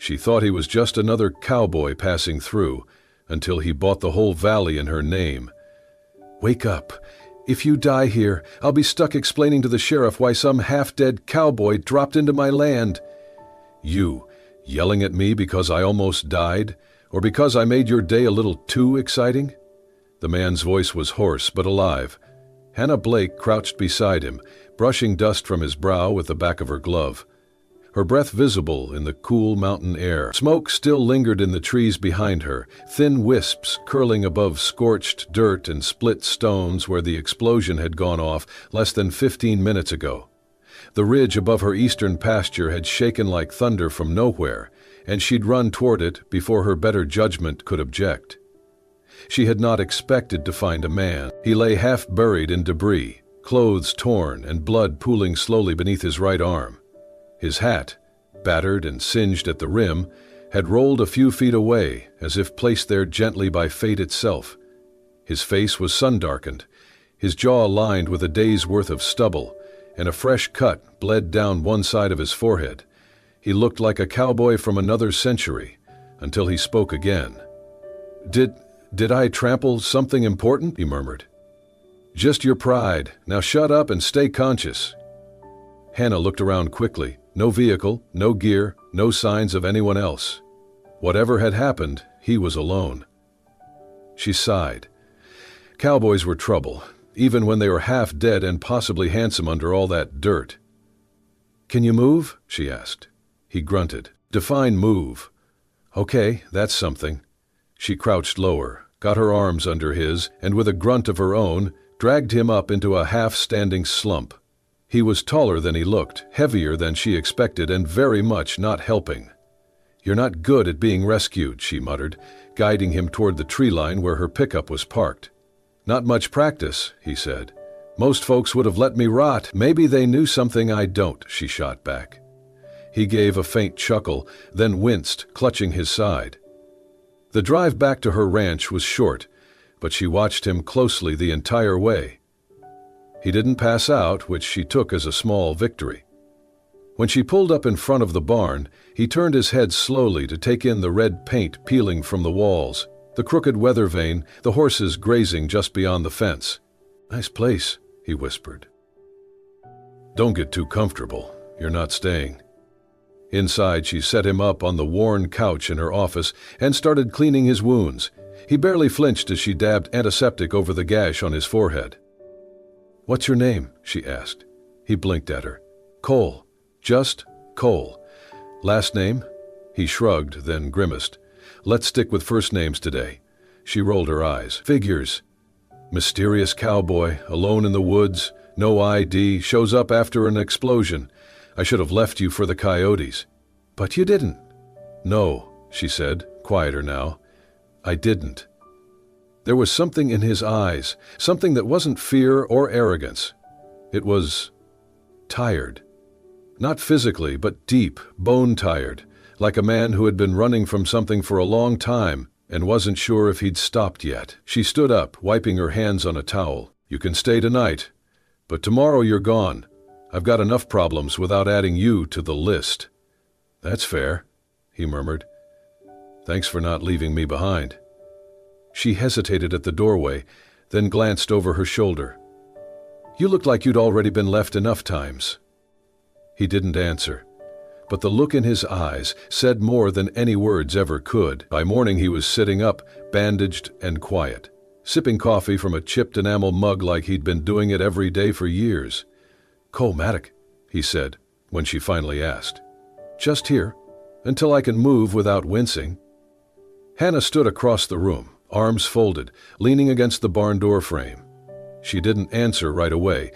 She thought he was just another cowboy passing through, until he bought the whole valley in her name. "Wake up. If you die here, I'll be stuck explaining to the sheriff why some half-dead cowboy dropped into my land." "You, yelling at me because I almost died? Or because I made your day a little too exciting?" The man's voice was hoarse but alive. Hannah Blake crouched beside him, brushing dust from his brow with the back of her glove. Her breath visible in the cool mountain air. Smoke still lingered in the trees behind her, thin wisps curling above scorched dirt and split stones where the explosion had gone off less than 15 minutes ago. The ridge above her eastern pasture had shaken like thunder from nowhere, and she'd run toward it before her better judgment could object. She had not expected to find a man. He lay half buried in debris, clothes torn and blood pooling slowly beneath his right arm. His hat, battered and singed at the rim, had rolled a few feet away, as if placed there gently by fate itself. His face was sun-darkened, his jaw lined with a day's worth of stubble, and a fresh cut bled down one side of his forehead. He looked like a cowboy from another century, until he spoke again. Did I trample something important?" he murmured. "Just your pride. Now shut up and stay conscious." Hannah looked around quickly. No vehicle, no gear, no signs of anyone else. Whatever had happened, he was alone. She sighed. Cowboys were trouble, even when they were half dead and possibly handsome under all that dirt. "Can you move?" she asked. He grunted. "Define move." "Okay, that's something." She crouched lower, got her arms under his, and with a grunt of her own, dragged him up into a half-standing slump. He was taller than he looked, heavier than she expected, and very much not helping. "You're not good at being rescued," she muttered, guiding him toward the tree line where her pickup was parked. "Not much practice," he said. "Most folks would have let me rot. Maybe they knew something I don't," she shot back. He gave a faint chuckle, then winced, clutching his side. The drive back to her ranch was short, but she watched him closely the entire way. He didn't pass out, which she took as a small victory. When she pulled up in front of the barn, he turned his head slowly to take in the red paint peeling from the walls, the crooked weather vane, the horses grazing just beyond the fence. "Nice place," he whispered. "Don't get too comfortable. You're not staying." Inside, she set him up on the worn couch in her office and started cleaning his wounds. He barely flinched as she dabbed antiseptic over the gash on his forehead. "What's your name?" she asked. He blinked at her. "Cole. Just Cole. Last name?" He shrugged, then grimaced. "Let's stick with first names today." She rolled her eyes. "Figures. Mysterious cowboy, alone in the woods, no ID, shows up after an explosion. I should have left you for the coyotes." "But you didn't." "No," she said, quieter now. "I didn't." There was something in his eyes, something that wasn't fear or arrogance. It was tired. Not physically, but deep, bone-tired, like a man who had been running from something for a long time and wasn't sure if he'd stopped yet. She stood up, wiping her hands on a towel. "You can stay tonight, but tomorrow you're gone. I've got enough problems without adding you to the list." "That's fair," he murmured. "Thanks for not leaving me behind." She hesitated at the doorway, then glanced over her shoulder. "You looked like you'd already been left enough times." He didn't answer, but the look in his eyes said more than any words ever could. By morning he was sitting up, bandaged and quiet, sipping coffee from a chipped enamel mug like he'd been doing it every day for years. "Cole Maddock," he said, when she finally asked. "Just here, until I can move without wincing." Hannah stood across the room, arms folded, leaning against the barn door frame. She didn't answer right away.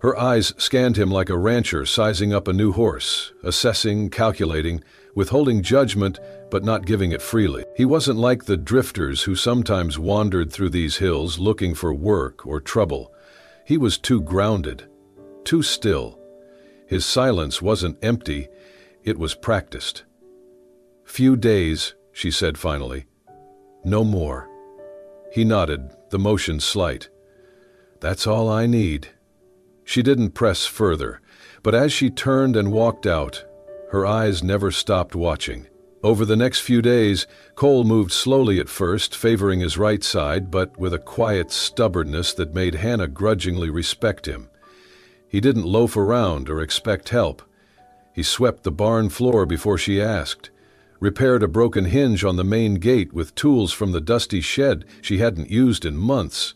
Her eyes scanned him like a rancher sizing up a new horse, assessing, calculating, withholding judgment, but not giving it freely. He wasn't like the drifters who sometimes wandered through these hills looking for work or trouble. He was too grounded, too still. His silence wasn't empty, it was practiced. "Few days," she said finally. "No more." He nodded, the motion slight. "That's all I need." She didn't press further, but as she turned and walked out, her eyes never stopped watching. Over the next few days, Cole moved slowly at first, favoring his right side, but with a quiet stubbornness that made Hannah grudgingly respect him. He didn't loaf around or expect help. He swept the barn floor before she asked, repaired a broken hinge on the main gate with tools from the dusty shed she hadn't used in months,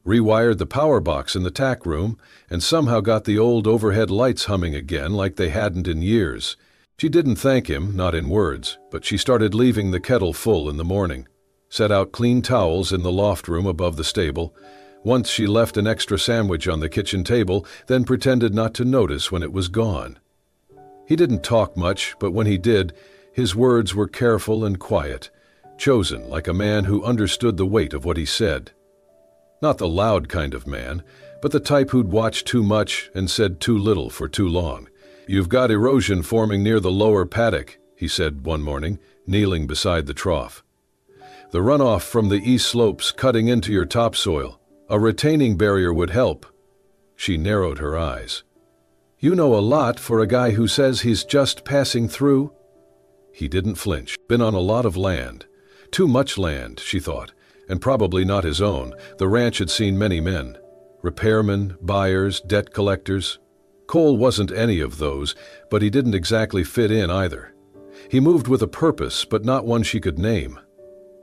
rewired the power box in the tack room, and somehow got the old overhead lights humming again like they hadn't in years. She didn't thank him, not in words, but she started leaving the kettle full in the morning, set out clean towels in the loft room above the stable. Once she left an extra sandwich on the kitchen table, then pretended not to notice when it was gone. He didn't talk much, but when he did, his words were careful and quiet, chosen like a man who understood the weight of what he said. Not the loud kind of man, but the type who'd watched too much and said too little for too long. "You've got erosion forming near the lower paddock," he said one morning, kneeling beside the trough. "The runoff from the east slopes cutting into your topsoil. A retaining barrier would help." She narrowed her eyes. "You know a lot for a guy who says he's just passing through." He didn't flinch. Been on a lot of land. Too much land, she thought, and probably not his own. The ranch had seen many men. Repairmen, buyers, debt collectors. Cole wasn't any of those, but he didn't exactly fit in either. He moved with a purpose, but not one she could name.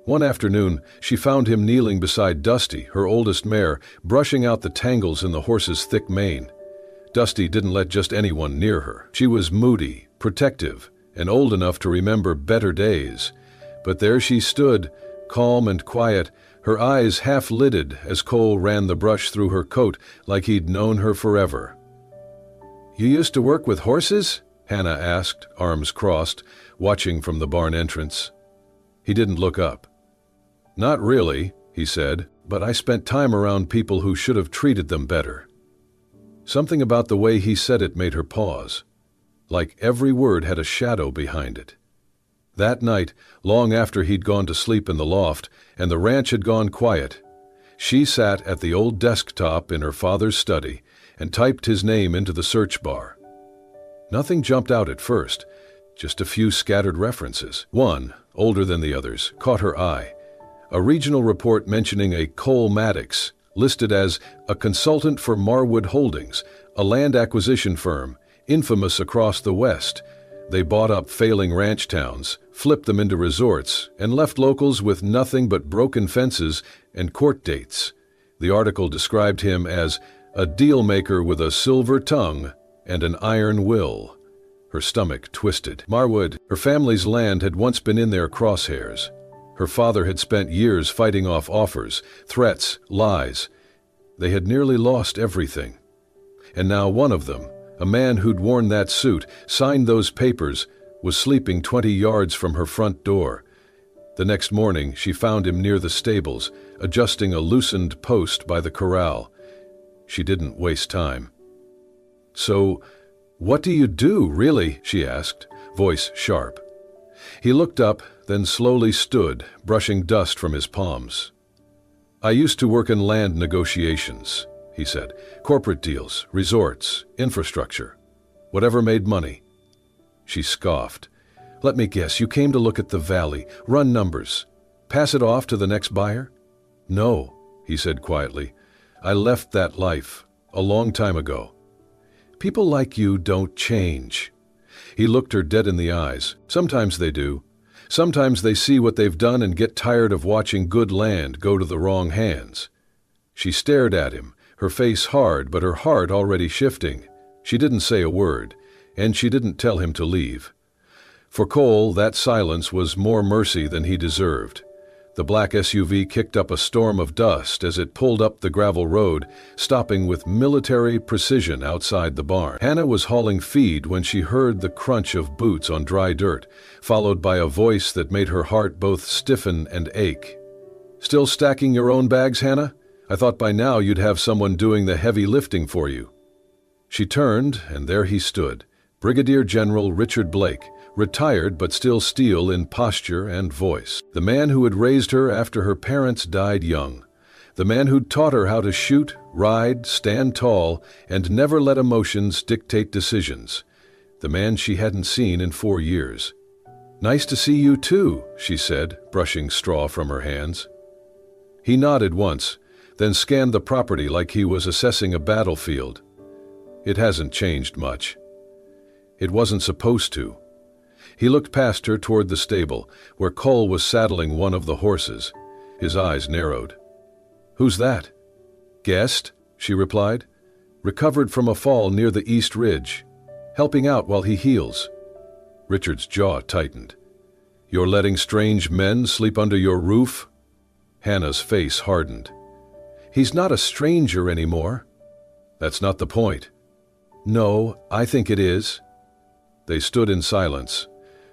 One afternoon, she found him kneeling beside Dusty, her oldest mare, brushing out the tangles in the horse's thick mane. Dusty didn't let just anyone near her. She was moody, protective, and old enough to remember better days. But there she stood, calm and quiet, her eyes half-lidded as Cole ran the brush through her coat like he'd known her forever. "You used to work with horses?" Hannah asked, arms crossed, watching from the barn entrance. He didn't look up. "Not really," he said, "but I spent time around people who should have treated them better." Something about the way he said it made her pause, like every word had a shadow behind it. That night, long after he'd gone to sleep in the loft and the ranch had gone quiet, she sat at the old desktop in her father's study and typed his name into the search bar. Nothing jumped out at first, just a few scattered references. One, older than the others, caught her eye. A regional report mentioning a Cole Maddox, listed as a consultant for Marwood Holdings, a land acquisition firm, infamous across the West. They bought up failing ranch towns, flipped them into resorts, and left locals with nothing but broken fences and court dates. The article described him as a deal-maker with a silver tongue and an iron will. Her stomach twisted. Marwood, her family's land, had once been in their crosshairs. Her father had spent years fighting off offers, threats, lies. They had nearly lost everything. And now one of them, a man who'd worn that suit, signed those papers, was sleeping 20 yards from her front door. The next morning, she found him near the stables, adjusting a loosened post by the corral. She didn't waste time. "So, what do you do, really?" she asked, voice sharp. He looked up, then slowly stood, brushing dust from his palms. "I used to work in land negotiations," he said. "Corporate deals, resorts, infrastructure, whatever made money." She scoffed. "Let me guess, you came to look at the valley, run numbers, pass it off to the next buyer?" "No," he said quietly. "I left that life a long time ago." "People like you don't change." He looked her dead in the eyes. Sometimes they do. Sometimes they see what they've done and get tired of watching good land go to the wrong hands. She stared at him, her face hard but her heart already shifting. She didn't say a word, and she didn't tell him to leave. For Cole, that silence was more mercy than he deserved. The black SUV kicked up a storm of dust as it pulled up the gravel road, stopping with military precision outside the barn. Hannah was hauling feed when she heard the crunch of boots on dry dirt, followed by a voice that made her heart both stiffen and ache. "Still stacking your own bags, Hannah? I thought by now you'd have someone doing the heavy lifting for you." She turned, and there he stood, Brigadier General Richard Blake, retired but still steel in posture and voice. The man who had raised her after her parents died young. The man who'd taught her how to shoot, ride, stand tall, and never let emotions dictate decisions. The man she hadn't seen in 4 years. Nice to see you too, she said, brushing straw from her hands. He nodded once, then scanned the property like he was assessing a battlefield. It hasn't changed much. It wasn't supposed to. He looked past her toward the stable, where Cole was saddling one of the horses. His eyes narrowed. Who's that? Guest, she replied. Recovered from a fall near the East Ridge. Helping out while he heals. Richard's jaw tightened. You're letting strange men sleep under your roof? Hannah's face hardened. He's not a stranger anymore. That's not the point. No, I think it is. They stood in silence.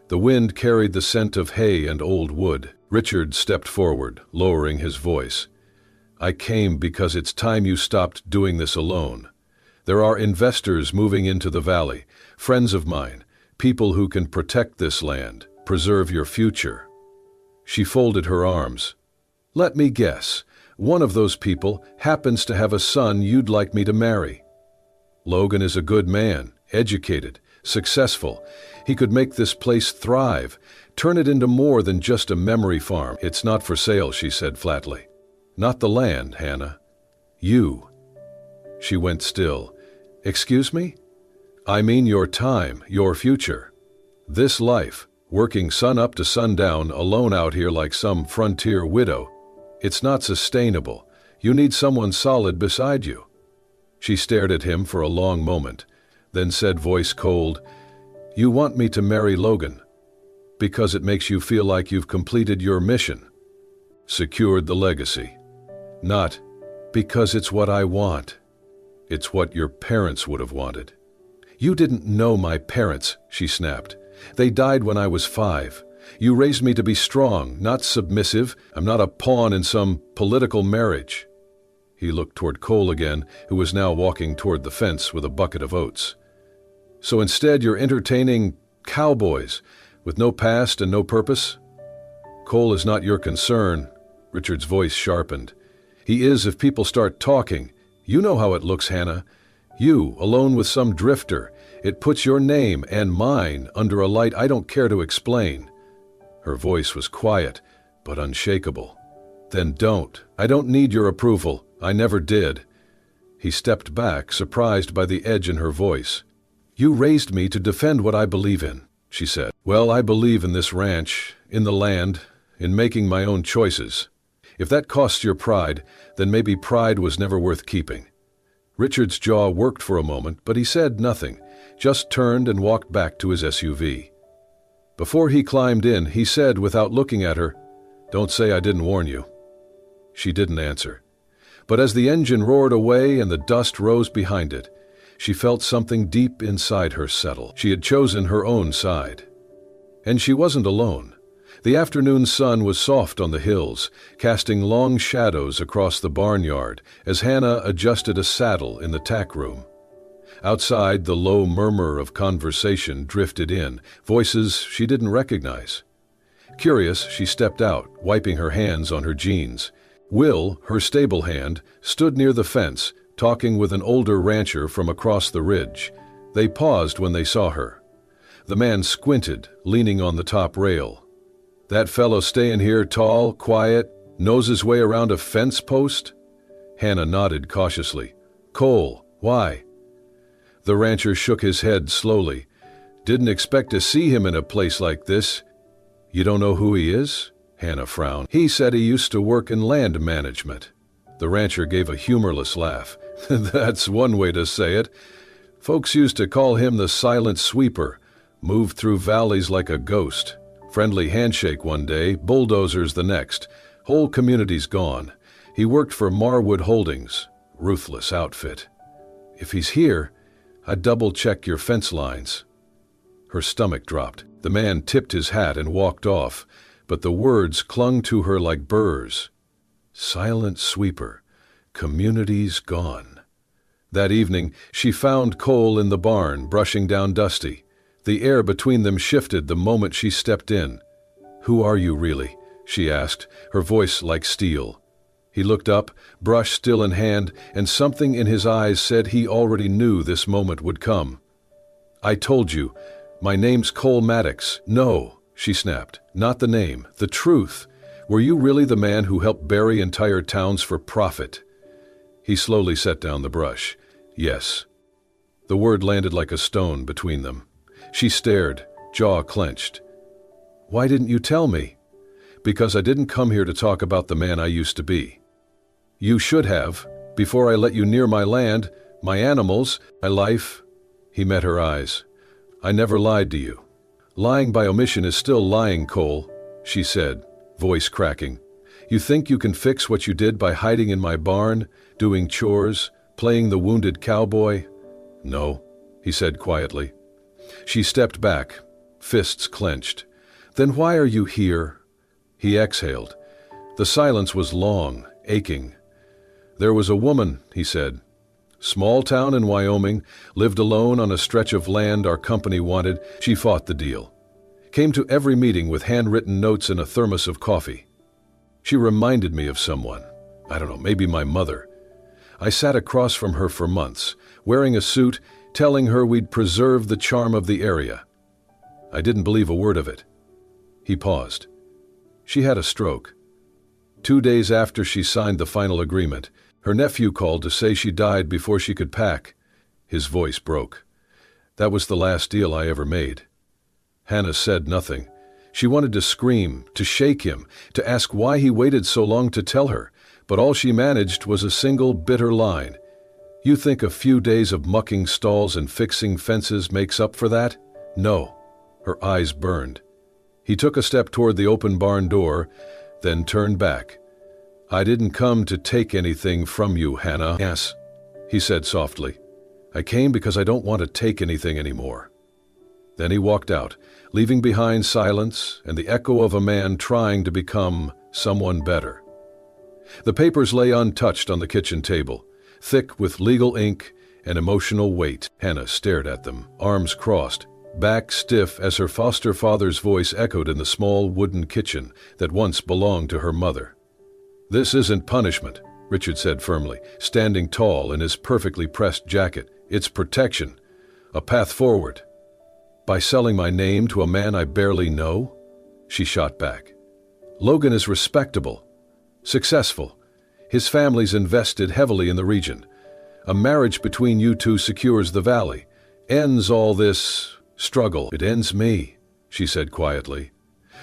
The wind carried the scent of hay and old wood. Richard stepped forward, lowering his voice. I came because it's time you stopped doing this alone. There are investors moving into the valley, friends of mine, people who can protect this land, preserve your future. She folded her arms. Let me guess, one of those people happens to have a son you'd like me to marry. Logan is a good man, educated, successful. He could make this place thrive, turn it into more than just a memory farm. It's not for sale, she said flatly. Not the land, Hannah. You. She went still. Excuse me? I mean your time, your future. This life, working sun up to sundown alone out here like some frontier widow. It's not sustainable. You need someone solid beside you. She stared at him for a long moment, then said, voice cold, You want me to marry Logan because it makes you feel like you've completed your mission, secured the legacy. Not because it's what I want. It's what your parents would have wanted. You didn't know my parents, she snapped. They died when I was 5. You raised me to be strong, not submissive. I'm not a pawn in some political marriage. He looked toward Cole again, who was now walking toward the fence with a bucket of oats. So instead you're entertaining cowboys with no past and no purpose? Cole is not your concern. Richard's voice sharpened. He is if people start talking. You know how it looks, Hannah. You, alone with some drifter. It puts your name and mine under a light I don't care to explain. Her voice was quiet, but unshakable. Then don't. I don't need your approval. I never did. He stepped back, surprised by the edge in her voice. You raised me to defend what I believe in, she said. Well, I believe in this ranch, in the land, in making my own choices. If that costs your pride, then maybe pride was never worth keeping. Richard's jaw worked for a moment, but he said nothing, just turned and walked back to his SUV. Before he climbed in, he said without looking at her, Don't say I didn't warn you. She didn't answer. But as the engine roared away and the dust rose behind it, she felt something deep inside her settle. She had chosen her own side. And she wasn't alone. The afternoon sun was soft on the hills, casting long shadows across the barnyard as Hannah adjusted a saddle in the tack room. Outside, the low murmur of conversation drifted in, voices she didn't recognize. Curious, she stepped out, wiping her hands on her jeans. Will, her stable hand, stood near the fence, talking with an older rancher from across the ridge. They paused when they saw her. The man squinted, leaning on the top rail. That fellow staying here tall, quiet, knows his way around a fence post? Hannah nodded cautiously. Cole, why? The rancher shook his head slowly. Didn't expect to see him in a place like this. You don't know who he is? Hannah frowned. He said he used to work in land management. The rancher gave a humorless laugh. That's one way to say it. Folks used to call him the silent sweeper, moved through valleys like a ghost. Friendly handshake one day, bulldozers the next. Whole community's gone. He worked for Marwood Holdings, ruthless outfit. If he's here, I'd double-check your fence lines. Her stomach dropped. The man tipped his hat and walked off, but the words clung to her like burrs. Silent sweeper. Community's gone. That evening, she found Cole in the barn, brushing down Dusty. The air between them shifted the moment she stepped in. Who are you really? She asked, her voice like steel. He looked up, brush still in hand, and something in his eyes said he already knew this moment would come. I told you, my name's Cole Maddox. No, she snapped. Not the name, the truth. Were you really the man who helped bury entire towns for profit? He slowly set down the brush. Yes. The word landed like a stone between them. She stared, jaw clenched. Why didn't you tell me? Because I didn't come here to talk about the man I used to be. You should have, before I let you near my land, my animals, my life. He met her eyes. I never lied to you. Lying by omission is still lying, Cole, she said, voice cracking. You think you can fix what you did by hiding in my barn, doing chores, playing the wounded cowboy? No, he said quietly. She stepped back, fists clenched. Then why are you here? He exhaled. The silence was long, aching. There was a woman, he said. Small town in Wyoming, lived alone on a stretch of land our company wanted. She fought the deal. Came to every meeting with handwritten notes and a thermos of coffee. She reminded me of someone. I don't know, maybe my mother. I sat across from her for months, wearing a suit, telling her we'd preserve the charm of the area. I didn't believe a word of it. He paused. She had a stroke. 2 days after she signed the final agreement, her nephew called to say she died before she could pack. His voice broke. That was the last deal I ever made. Hannah said nothing. She wanted to scream, to shake him, to ask why he waited so long to tell her, but all she managed was a single bitter line. You think a few days of mucking stalls and fixing fences makes up for that? No. Her eyes burned. He took a step toward the open barn door, then turned back. I didn't come to take anything from you, Hannah. Yes, he said softly. I came because I don't want to take anything anymore. Then he walked out, leaving behind silence and the echo of a man trying to become someone better. The papers lay untouched on the kitchen table, thick with legal ink and emotional weight. Hannah stared at them, arms crossed, back stiff as her foster father's voice echoed in the small wooden kitchen that once belonged to her mother. This isn't punishment, Richard said firmly, standing tall in his perfectly pressed jacket. It's protection, a path forward. By selling my name to a man I barely know? She shot back. Logan is respectable, successful. His family's invested heavily in the region. A marriage between you two secures the valley, ends all this struggle. It ends me, she said quietly.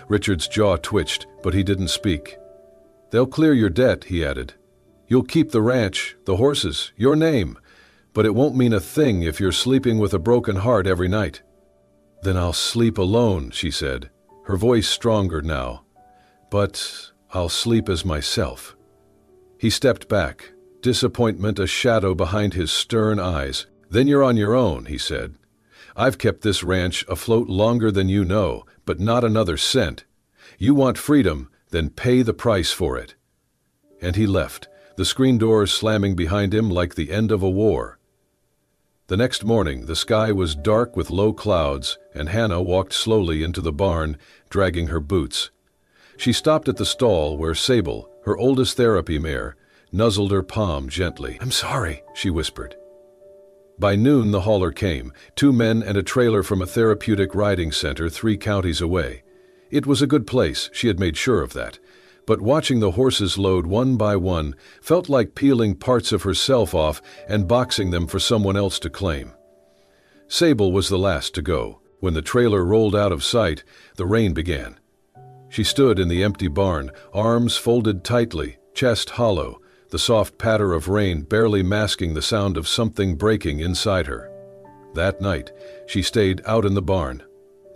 Richard's jaw twitched, but he didn't speak. They'll clear your debt, he added. You'll keep the ranch, the horses, your name, but it won't mean a thing if you're sleeping with a broken heart every night. Then I'll sleep alone, she said, her voice stronger now. But I'll sleep as myself. He stepped back, disappointment a shadow behind his stern eyes. Then you're on your own, he said. I've kept this ranch afloat longer than you know, but not another cent. You want freedom, then pay the price for it. And he left, the screen door slamming behind him like the end of a war. The next morning, the sky was dark with low clouds, and Hannah walked slowly into the barn, dragging her boots. She stopped at the stall where Sable, her oldest therapy mare, nuzzled her palm gently. I'm sorry, she whispered. By noon, the hauler came, 2 men and a trailer from a therapeutic riding center 3 counties away. It was a good place, she had made sure of that. But watching the horses load one by one felt like peeling parts of herself off and boxing them for someone else to claim. Sable was the last to go. When the trailer rolled out of sight, the rain began. She stood in the empty barn, arms folded tightly, chest hollow, the soft patter of rain barely masking the sound of something breaking inside her. That night, she stayed out in the barn.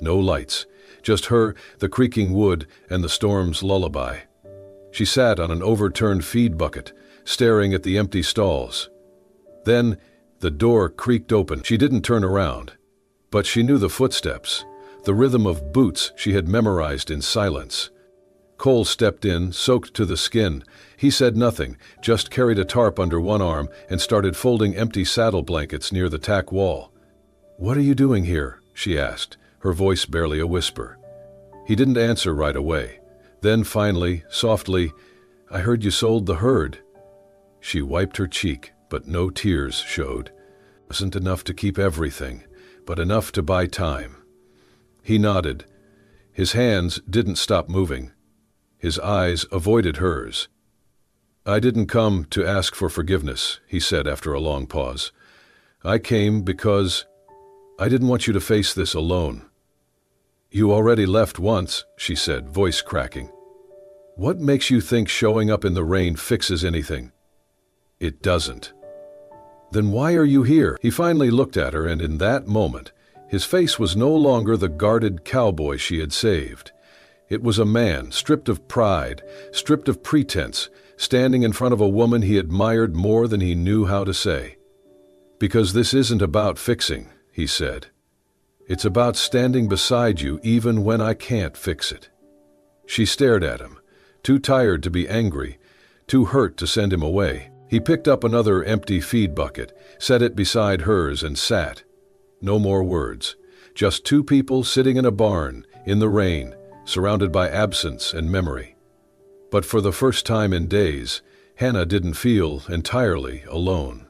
No lights, just her, the creaking wood, and the storm's lullaby. She sat on an overturned feed bucket, staring at the empty stalls. Then, the door creaked open. She didn't turn around, but she knew the footsteps, the rhythm of boots she had memorized in silence. Cole stepped in, soaked to the skin. He said nothing, just carried a tarp under one arm and started folding empty saddle blankets near the tack wall. "What are you doing here?" she asked, her voice barely a whisper. He didn't answer right away. Then finally, softly, "I heard you sold the herd." She wiped her cheek, but no tears showed. Wasn't enough to keep everything, but enough to buy time. He nodded. His hands didn't stop moving. His eyes avoided hers. "I didn't come to ask for forgiveness," he said after a long pause. "I came because I didn't want you to face this alone." "You already left once," she said, voice cracking. "What makes you think showing up in the rain fixes anything?" "It doesn't." "Then why are you here?" He finally looked at her, and in that moment, his face was no longer the guarded cowboy she had saved. It was a man, stripped of pride, stripped of pretense, standing in front of a woman he admired more than he knew how to say. "Because this isn't about fixing," he said. "It's about standing beside you even when I can't fix it." She stared at him, too tired to be angry, too hurt to send him away. He picked up another empty feed bucket, set it beside hers, and sat. No more words. Just two people sitting in a barn, in the rain, surrounded by absence and memory. But for the first time in days, Hannah didn't feel entirely alone.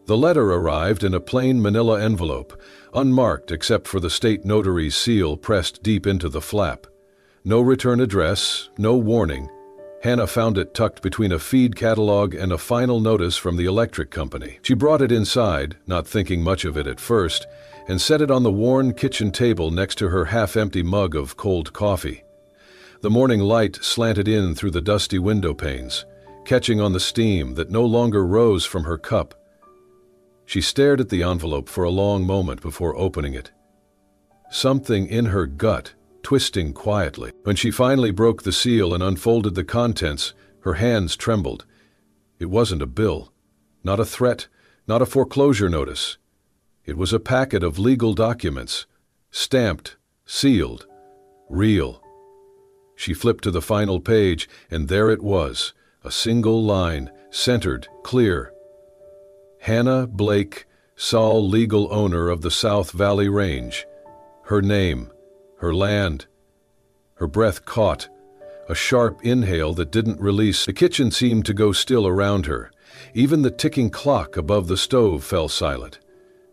The letter arrived in a plain manila envelope, unmarked except for the state notary's seal pressed deep into the flap. No return address, no warning. Hannah found it tucked between a feed catalog and a final notice from the electric company. She brought it inside, not thinking much of it at first, and set it on the worn kitchen table next to her half-empty mug of cold coffee. The morning light slanted in through the dusty window panes, catching on the steam that no longer rose from her cup. She stared at the envelope for a long moment before opening it. Something in her gut twisting quietly. When she finally broke the seal and unfolded the contents, her hands trembled. It wasn't a bill, not a threat, not a foreclosure notice. It was a packet of legal documents, stamped, sealed, real. She flipped to the final page, and there it was, a single line, centered, clear. Hannah Blake, sole legal owner of the South Valley Range. Her name, her land. Her breath caught, a sharp inhale that didn't release. The kitchen seemed to go still around her. Even the ticking clock above the stove fell silent.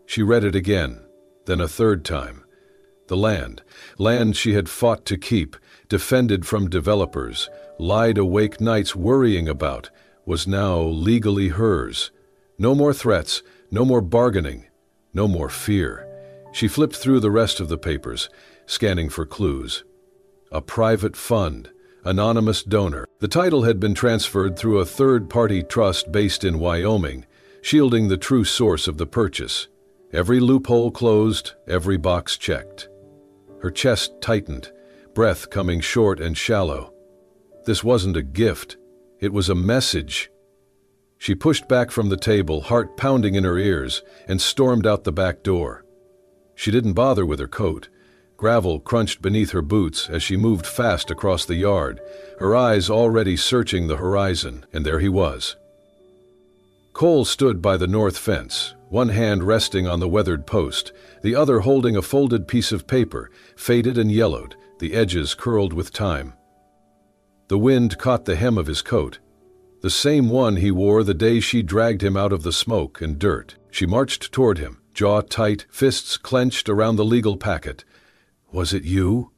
She read it again, then a third time. The land she had fought to keep, defended from developers, lied awake nights worrying about, was now legally hers. No more threats, no more bargaining, no more fear. She flipped through the rest of the papers, scanning for clues. A private fund, anonymous donor. The title had been transferred through a third-party trust based in Wyoming, shielding the true source of the purchase. Every loophole closed, every box checked. Her chest tightened, breath coming short and shallow. This wasn't a gift. It was a message. She pushed back from the table, heart pounding in her ears, and stormed out the back door. She didn't bother with her coat. Gravel crunched beneath her boots as she moved fast across the yard, her eyes already searching the horizon, and there he was. Cole stood by the north fence, one hand resting on the weathered post, the other holding a folded piece of paper, faded and yellowed, the edges curled with time. The wind caught the hem of his coat, the same one he wore the day she dragged him out of the smoke and dirt. She marched toward him, jaw tight, fists clenched around the legal packet. "Was it you?"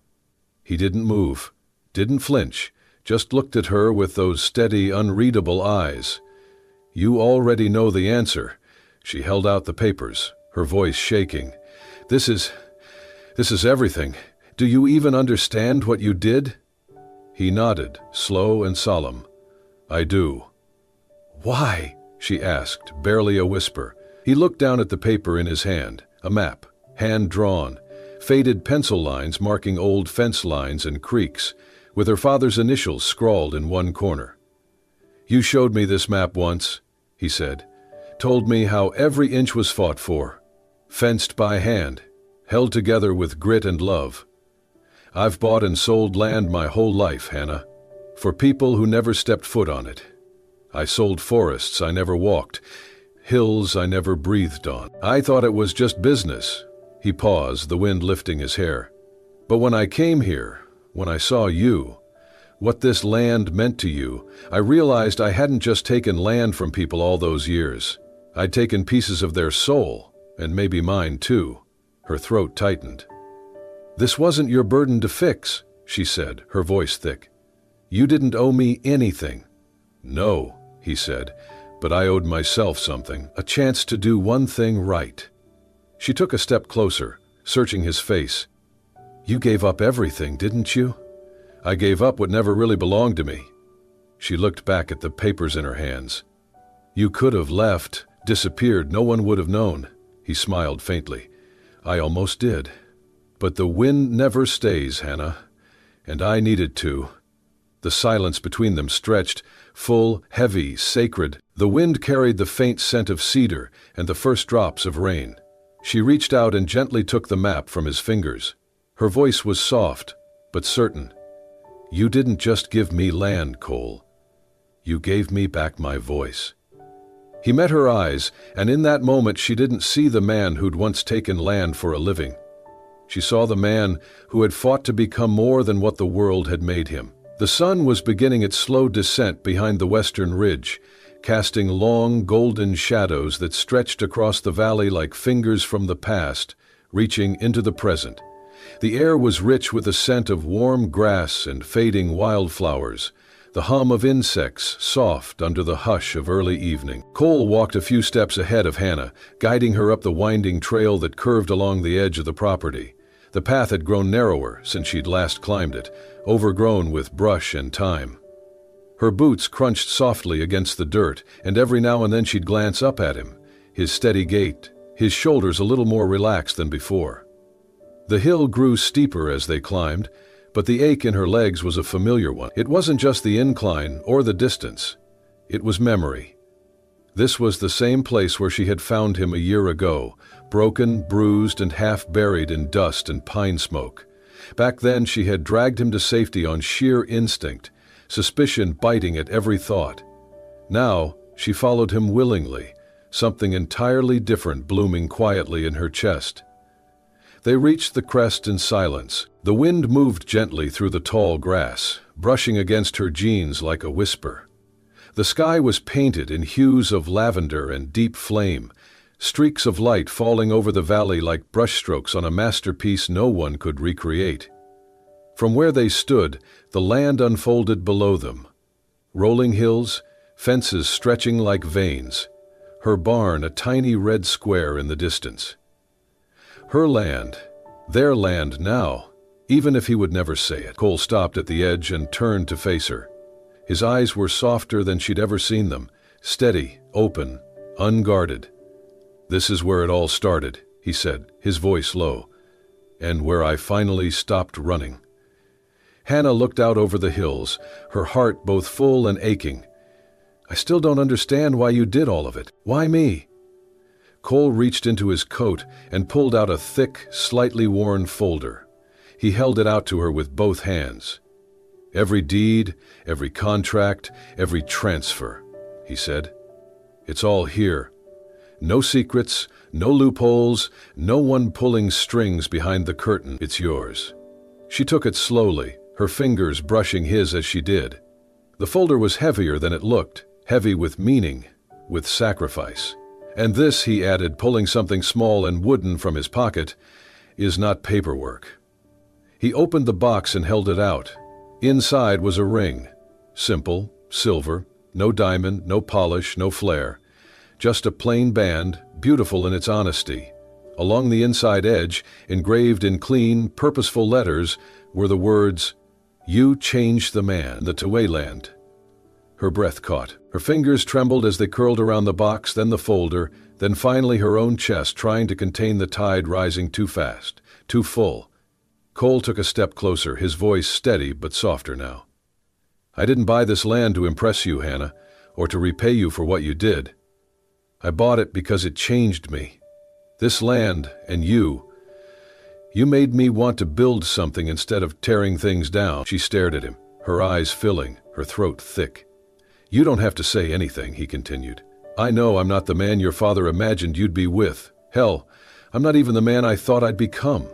He didn't move, didn't flinch, just looked at her with those steady, unreadable eyes. "You already know the answer." She held out the papers, her voice shaking. This is everything. Do you even understand what you did?" He nodded, slow and solemn. "I do." "Why?" she asked, barely a whisper. He looked down at the paper in his hand, a map, hand-drawn, faded pencil lines marking old fence lines and creeks, with her father's initials scrawled in one corner. "You showed me this map once," he said. "Told me how every inch was fought for, fenced by hand, held together with grit and love. I've bought and sold land my whole life, Hannah, for people who never stepped foot on it. I sold forests I never walked, hills I never breathed on. I thought it was just business." He paused, the wind lifting his hair. "But when I came here, when I saw you, what this land meant to you, I realized I hadn't just taken land from people all those years. I'd taken pieces of their soul, and maybe mine too." Her throat tightened. "This wasn't your burden to fix," she said, her voice thick. "You didn't owe me anything." "No," he said, "but I owed myself something, a chance to do one thing right." She took a step closer, searching his face. "You gave up everything, didn't you?" "I gave up what never really belonged to me." She looked back at the papers in her hands. "You could have left, disappeared, no one would have known." He smiled faintly. "I almost did. But the wind never stays, Hannah. And I needed to." The silence between them stretched, full, heavy, sacred. The wind carried the faint scent of cedar and the first drops of rain. She reached out and gently took the map from his fingers. Her voice was soft, but certain. "You didn't just give me land, Cole. You gave me back my voice." He met her eyes, and in that moment she didn't see the man who'd once taken land for a living. She saw the man who had fought to become more than what the world had made him. The sun was beginning its slow descent behind the western ridge, casting long, golden shadows that stretched across the valley like fingers from the past, reaching into the present. The air was rich with the scent of warm grass and fading wildflowers, the hum of insects soft under the hush of early evening. Cole walked a few steps ahead of Hannah, guiding her up the winding trail that curved along the edge of the property. The path had grown narrower since she'd last climbed it, overgrown with brush and thyme. Her boots crunched softly against the dirt, and every now and then she'd glance up at him, his steady gait, his shoulders a little more relaxed than before. The hill grew steeper as they climbed, but the ache in her legs was a familiar one. It wasn't just the incline or the distance. It was memory. This was the same place where she had found him a year ago, broken, bruised, and half buried in dust and pine smoke. Back then she had dragged him to safety on sheer instinct, suspicion biting at every thought. Now she followed him willingly, something entirely different blooming quietly in her chest. They reached the crest in silence. The wind moved gently through the tall grass, brushing against her jeans like a whisper. The sky was painted in hues of lavender and deep flame, streaks of light falling over the valley like brushstrokes on a masterpiece no one could recreate. From where they stood, the land unfolded below them. Rolling hills, fences stretching like veins, her barn a tiny red square in the distance. Her land, their land now, even if he would never say it. Cole stopped at the edge and turned to face her. His eyes were softer than she'd ever seen them, steady, open, unguarded. "This is where it all started," he said, his voice low, "and where I finally stopped running." Hannah looked out over the hills, her heart both full and aching. "I still don't understand why you did all of it. Why me?" Cole reached into his coat and pulled out a thick, slightly worn folder. He held it out to her with both hands. "Every deed, every contract, every transfer," he said. "It's all here. No secrets, no loopholes, no one pulling strings behind the curtain. It's yours." She took it slowly, her fingers brushing his as she did. The folder was heavier than it looked, heavy with meaning, with sacrifice. "And this," he added, pulling something small and wooden from his pocket, "is not paperwork." He opened the box and held it out. Inside was a ring. Simple, silver, no diamond, no polish, no flair. Just a plain band, beautiful in its honesty. Along the inside edge, engraved in clean, purposeful letters, were the words, "You changed the man, the Taway land." Her breath caught. Her fingers trembled as they curled around the box, then the folder, then finally her own chest, trying to contain the tide rising too fast, too full. Cole took a step closer, his voice steady but softer now. "I didn't buy this land to impress you, Hannah, or to repay you for what you did. I bought it because it changed me. This land, and you made me want to build something instead of tearing things down." She stared at him, her eyes filling, her throat thick. "You don't have to say anything," he continued. "I know I'm not the man your father imagined you'd be with. Hell, I'm not even the man I thought I'd become.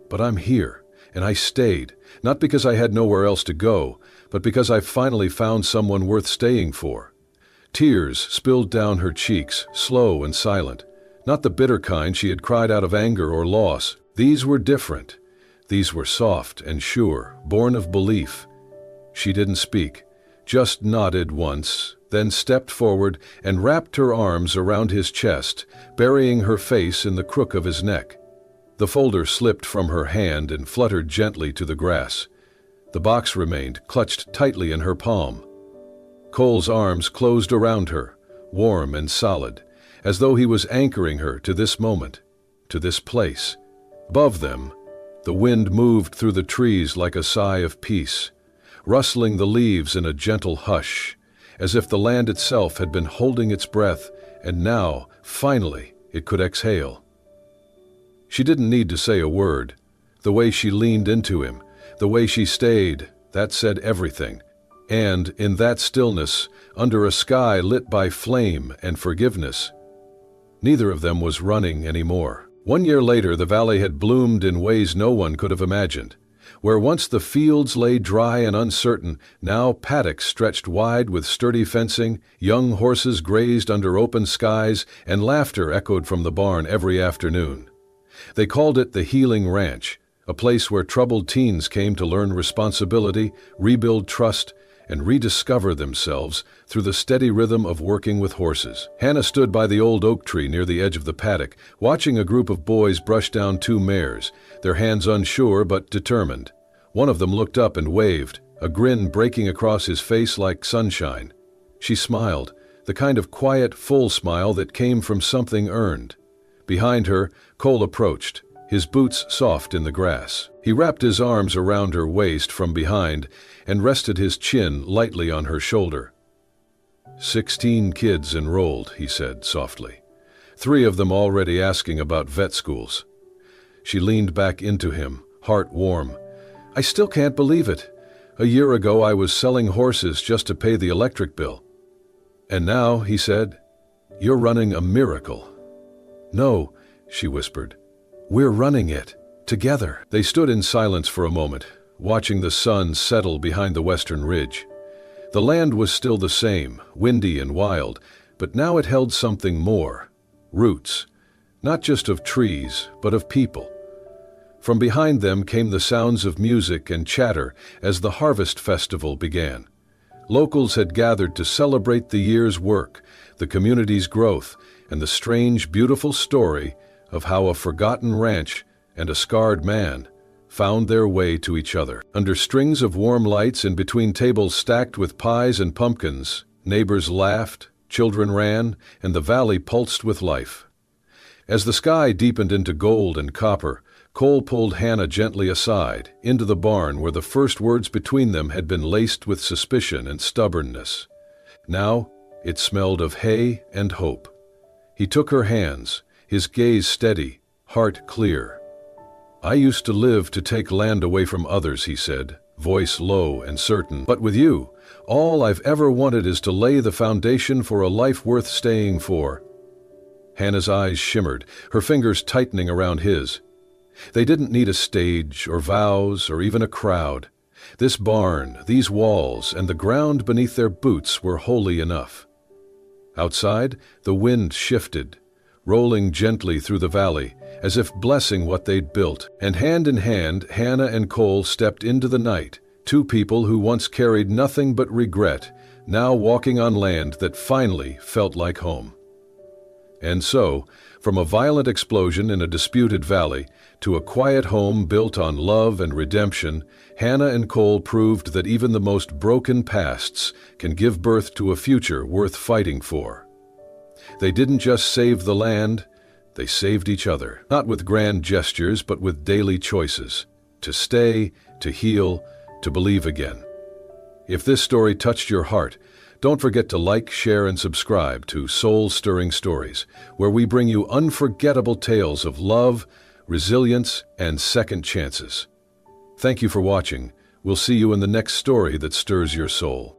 But I'm here, and I stayed, not because I had nowhere else to go, but because I finally found someone worth staying for." Tears spilled down her cheeks, slow and silent. Not the bitter kind she had cried out of anger or loss. These were different. These were soft and sure, born of belief. She didn't speak, just nodded once, then stepped forward and wrapped her arms around his chest, burying her face in the crook of his neck. The folder slipped from her hand and fluttered gently to the grass. The box remained clutched tightly in her palm. Cole's arms closed around her, warm and solid, as though he was anchoring her to this moment, to this place. Above them, the wind moved through the trees like a sigh of peace, rustling the leaves in a gentle hush, as if the land itself had been holding its breath, and now, finally, it could exhale. She didn't need to say a word. The way she leaned into him, the way she stayed, that said everything. And, in that stillness, under a sky lit by flame and forgiveness, neither of them was running anymore. 1 year later, the valley had bloomed in ways no one could have imagined. Where once the fields lay dry and uncertain, now paddocks stretched wide with sturdy fencing, young horses grazed under open skies, and laughter echoed from the barn every afternoon. They called it the Healing Ranch, a place where troubled teens came to learn responsibility, rebuild trust, and rediscover themselves through the steady rhythm of working with horses. Hannah stood by the old oak tree near the edge of the paddock, watching a group of boys brush down 2 mares, their hands unsure but determined. One of them looked up and waved, a grin breaking across his face like sunshine. She smiled, the kind of quiet, full smile that came from something earned. Behind her, Cole approached, his boots soft in the grass. He wrapped his arms around her waist from behind and rested his chin lightly on her shoulder. 16 kids enrolled, he said softly. 3 of them already asking about vet schools. She leaned back into him, heart warm. I still can't believe it. A year ago I was selling horses just to pay the electric bill. And now, he said, you're running a miracle. No, she whispered. We're running it, together. They stood in silence for a moment, watching the sun settle behind the western ridge. The land was still the same, windy and wild, but now it held something more. Roots, not just of trees, but of people. From behind them came the sounds of music and chatter as the harvest festival began. Locals had gathered to celebrate the year's work, the community's growth, and the strange, beautiful story of how a forgotten ranch and a scarred man found their way to each other. Under strings of warm lights and between tables stacked with pies and pumpkins, neighbors laughed, children ran, and the valley pulsed with life. As the sky deepened into gold and copper, Cole pulled Hannah gently aside, into the barn where the first words between them had been laced with suspicion and stubbornness. Now it smelled of hay and hope. He took her hands, his gaze steady, heart clear. I used to live to take land away from others, he said, voice low and certain. But with you, all I've ever wanted is to lay the foundation for a life worth staying for. Hannah's eyes shimmered, her fingers tightening around his. They didn't need a stage or vows or even a crowd. This barn, these walls, and the ground beneath their boots were holy enough. Outside, the wind shifted, rolling gently through the valley, as if blessing what they'd built. And hand in hand, Hannah and Cole stepped into the night, 2 people who once carried nothing but regret, now walking on land that finally felt like home. And so, from a violent explosion in a disputed valley to a quiet home built on love and redemption, Hannah and Cole proved that even the most broken pasts can give birth to a future worth fighting for. They didn't just save the land, they saved each other, not with grand gestures, but with daily choices, to stay, to heal, to believe again. If this story touched your heart, don't forget to like, share, and subscribe to Soul-Stirring Stories, where we bring you unforgettable tales of love, resilience, and second chances. Thank you for watching. We'll see you in the next story that stirs your soul.